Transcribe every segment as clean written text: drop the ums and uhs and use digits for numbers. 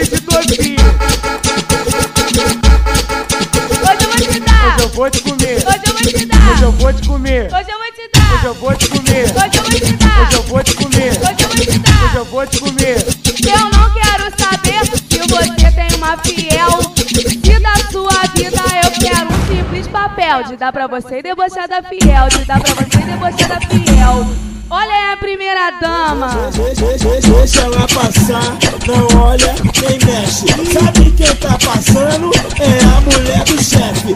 MC Tofi. Hoje eu vou te comer. Hoje eu vou te dar. Hoje eu vou te comer. Hoje eu vou te dar. Hoje eu vou te comer. Hoje eu vou te dar. Hoje eu vou te comer. Hoje eu vou te dar. Hoje eu vou te comer. Eu não quero saber se você tem uma fiel. Se da sua vida eu quero um simples papel. De dar pra você e debochar da fiel. De dar pra você e debochar da fiel. Olha aí a primeira dama. Deixa ela passar, não olha nem mexe. Sabe quem tá passando? É a mulher do chefe.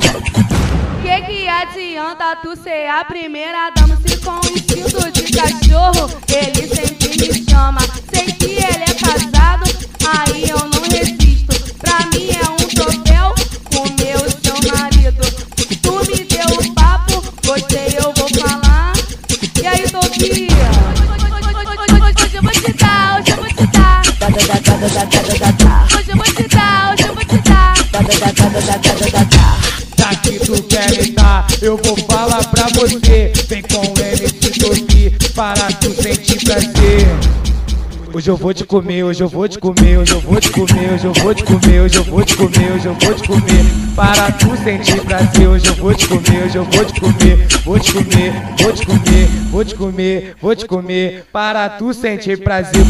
Que adianta tu ser a primeira dama se com instinto de cachorro ele sempre me chama? Sei que ele é casado, aí eu não resisto. Pra mim é um troféu comer o seu marido. Tu me deu o papo, gostei, eu vou falar. E aí, Tofi? Hoje eu vou te dar, hoje eu vou te dar. Hoje eu vou te dar, hoje eu vou te dar. Já que tu quer me dar, eu vou falar pra você. Vem com o MC Tofi para tu sentir prazer. Hoje eu vou te comer, hoje eu vou te comer, hoje eu vou te comer, hoje eu vou te comer, hoje eu vou te comer, hoje eu vou te comer, para tu sentir prazer. Hoje eu vou te comer, hoje eu vou te comer, vou te comer, vou te comer, vou te comer, vou te comer, para tu sentir prazer.